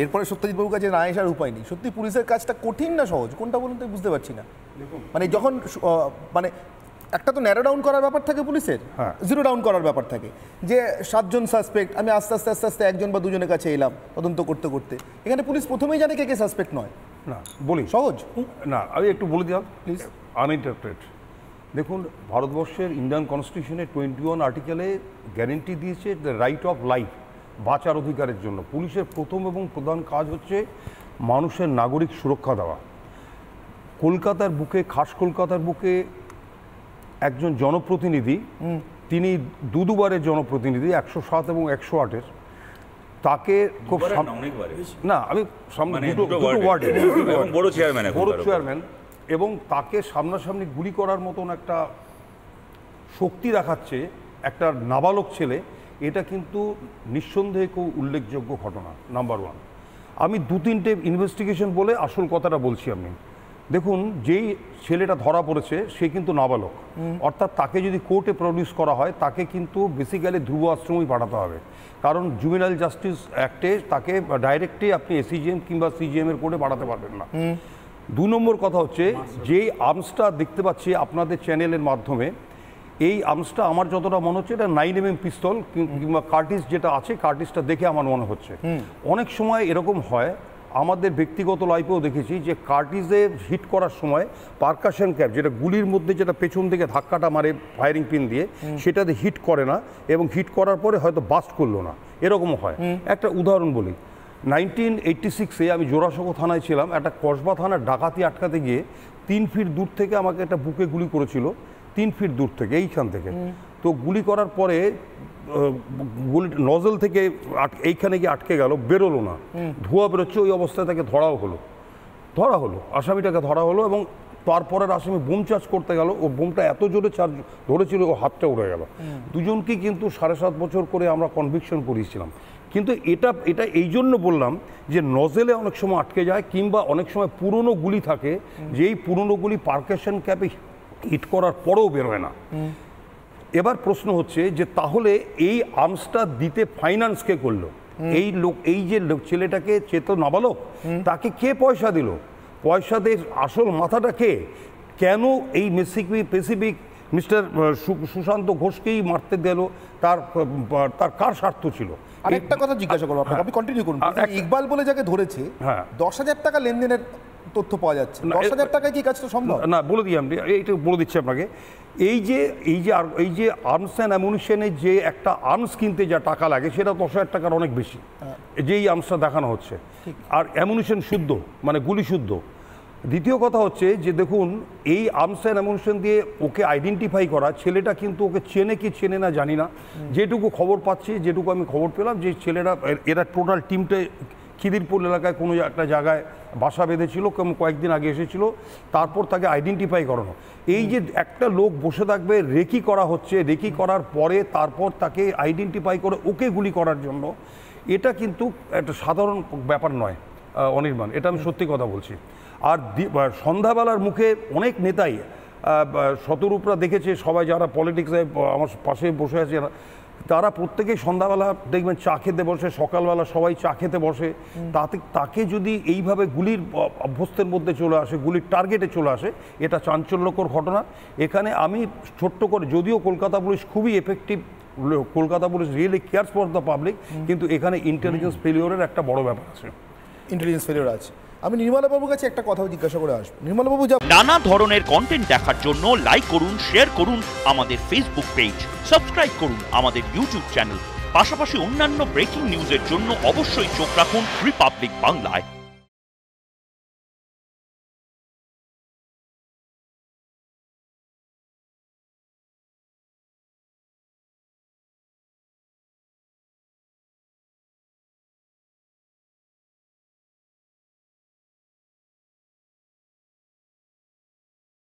এরপরে সত্যজিৎ বাবুর কাছে না আসার উপায় নেই। সত্যি পুলিশের কাজটা কঠিন না সহজ, কোনটা বলুন তো বুঝতে পারছি না। মানে যখন মানে একটা তো ন্যারো ডাউন করার ব্যাপার থাকে পুলিশের, জিরো ডাউন করার ব্যাপার থাকে, যে 7 জন সাসপেক্ট, আমি আস্তে আস্তে আস্তে আস্তে 1 জন বা 2 জনের কাছে এলাম তদন্ত করতে করতে। এখানে পুলিশ প্রথমেই জানে কে কে সাসপেক্ট নয়। না বলি সহজ না, আমি একটু বলে দিলাম প্লিজ। আনইন্টারপ্রেট দেখুন, ভারতবর্ষের ইন্ডিয়ান কনস্টিটিউশনে 21 আর্টিকেলে গ্যারেন্টি দিয়েছে দ্য রাইট অফ লাইফ, বাঁচার অধিকারের জন্য। পুলিশের প্রথম এবং প্রধান কাজ হচ্ছে মানুষের নাগরিক সুরক্ষা দেওয়া। কলকাতার বুকে, খাস কলকাতার বুকে একজন জনপ্রতিনিধি, তিনি দুবারের জনপ্রতিনিধি, 107 এবং 108-এর, তাকে খুব না, আমি দুটো ওয়ার্ডে বড় চেয়ারম্যান, এবং তাকে সামনাসামনি গুলি করার মতন একটা শক্তি দেখাচ্ছে একটা নাবালক ছেলে, এটা কিন্তু নিঃসন্দেহে খুব উল্লেখযোগ্য ঘটনা। নাম্বার 1। আমি 2-3টে ইনভেস্টিগেশন বলে আসল কথাটা বলছি। আমি দেখুন, যেই ছেলেটা ধরা পড়েছে সে কিন্তু নাবালক, অর্থাৎ তাকে যদি কোর্টে প্রডিউস করা হয় তাকে কিন্তু বেসিক্যালি ধ্রুব আশ্রমই পাঠাতে হবে, কারণ জুভেনাইল জাস্টিস অ্যাক্টে তাকে ডাইরেক্টলি আপনি এসিজিএম কিংবা সিজিএম এর কোর্টে পাঠাতে পারবেন না। 2 নম্বর কথা হচ্ছে, যেই আর্মসটা দেখতে পাচ্ছি আপনাদের চ্যানেলের মাধ্যমে, এই আর্মসটা আমার যতটা মনে হচ্ছে এটা 9mm পিস্তল কিংবা কার্টিস যেটা আছে, কার্টিসটা দেখে আমার মনে হচ্ছে। অনেক সময় এরকম হয়, আমাদের ব্যক্তিগত লাইফেও দেখেছি যে কার্টিসে হিট করার সময় পারকাশন ক্যাপ, যেটা গুলির মধ্যে যেটা পেছন থেকে ধাক্কাটা মারে ফায়ারিং পিন দিয়ে, সেটাতে হিট করে না, এবং হিট করার পরে হয়তো বাস্ট করলো না, এরকমও হয়। একটা উদাহরণ বলি, 1986-এ আমি জোড়াসাঁকো থানায় ছিলাম। একটা কসবা থানার ডাকাতি আটকাতে গিয়ে 3 ফিট দূর থেকে আমাকে একটা বুকে গুলি করেছিল, 3 ফিট দূর থেকে, এইখান থেকে। তো গুলি করার পরে গুলি নজল থেকে এইখানে গিয়ে আটকে গেল, বেরোলো না, ধোঁয়া বেরোচ্ছে। ওই অবস্থায় তাকে ধরা হলো, আসামিটাকে ধরা হলো, এবং তারপরের আসামি বোম চার্জ করতে গেল, ও বোমটা এত জোরে চার্জ ধরেছিল ও হাতটা উড়ে গেল। দুজনকেই কিন্তু 7.5 বছর করে আমরা কনভিকশন করিয়েছিলাম। কিন্তু এটা এই জন্য বললাম যে নজেলে অনেক সময় আটকে যায়, কিংবা অনেক সময় পুরনো গুলি থাকে, যেই পুরনো গুলি পারকাশন ক্যাপে হিট করার পরেও বেরোয় না। এবার প্রশ্ন হচ্ছে যে তাহলে এই আর্মসটা দিতে ফাইন্যান্স কে করলো? এই যে ছেলেটাকে, চেত নাবালক, তাকে কে পয়সা দিল? পয়সা দিয়ে আসল মাথাটা কে? কেন এই স্পেসিফিক মিস্টার সুশান্ত ঘোষকেই মারতে দিল? তার কার স্বার্থ ছিল? আরেকটা কথা জিজ্ঞাসা করবো আপনাকে, আপনি কন্টিনিউ করুন। ইকবাল বলে যাকে ধরেছে, 10,000 টাকা লেনদেনের তথ্য পাওয়া যাচ্ছে। 10,000 টাকায় কি কাজটা সম্ভব? না, বলে দিই, আমি এইটা বলে দিচ্ছি আপনাকে। এই যে আর্মস অ্যান্ড অ্যামুনিশনের যে একটা আর্মস কিনতে যা টাকা লাগে, সেটা 10,000 টাকার অনেক বেশি, যেই আর্মসটা দেখানো হচ্ছে। আর অ্যামুনিশন শুদ্ধ, মানে গুলি শুদ্ধ। দ্বিতীয় কথা হচ্ছে যে দেখুন, এই আর্মস অ্যান্ড অ্যামুনিশন দিয়ে ওকে আইডেন্টিফাই করা, ছেলেটা কিন্তু ওকে চেনে কি চেনে না জানি না, যেটুকু খবর পাচ্ছি, যেটুকু আমি খবর পেলাম, যে ছেলেরা, এরা টোটাল টিমটা খিদিরপুর এলাকায় কোনো একটা জায়গায় বাসা বেঁধেছিল, কয়েকদিন আগে এসেছিল, তারপর তাকে আইডেন্টিফাই করানো। এই যে একটা লোক বসে থাকবে, রেকি করা হচ্ছে, রেকি করার পরে তারপর তাকে আইডেন্টিফাই করে ওকে গুলি করার জন্য, এটা কিন্তু একটা সাধারণ ব্যাপার নয় অনির্বাণ, এটা আমি সত্যি কথা বলছি। আর সন্ধ্যাবেলার মুখে অনেক নেতাই, শতরূপরা দেখেছে, সবাই যারা পলিটিক্সে আমার পাশে বসে আছে, তারা প্রত্যেকেই সন্ধ্যাবেলা দেখবেন চা খেতে বসে, সকালবেলা সবাই চা খেতে বসে। তাকে যদি এইভাবে গুলির অভ্যস্তের মধ্যে চলে আসে, গুলির টার্গেটে চলে আসে, এটা চাঞ্চল্যকর ঘটনা। এখানে আমি ছোট্ট করে, যদিও কলকাতা পুলিশ খুবই effective, Kolkata police really cares for the public, কিন্তু এখানে ইন্টেলিজেন্স ফেলিওরের একটা বড় ব্যাপার আছে। ইন্টেলিজেন্স ফেলিওর আছে। আমি নির্মলাবাবুর কাছে একটা কথা জিজ্ঞাসা করে আসবো। নির্মলাবাবু, নানা ধরনের কন্টেন্ট দেখার জন্য লাইক করুন, শেয়ার করুন আমাদের ফেসবুক পেজ, সাবস্ক্রাইব করুন আমাদের ইউটিউব চ্যানেল। পাশাপাশি অন্যান্য ব্রেকিং নিউজের জন্য অবশ্যই চোখ রাখুন রিপাবলিক বাংলায়।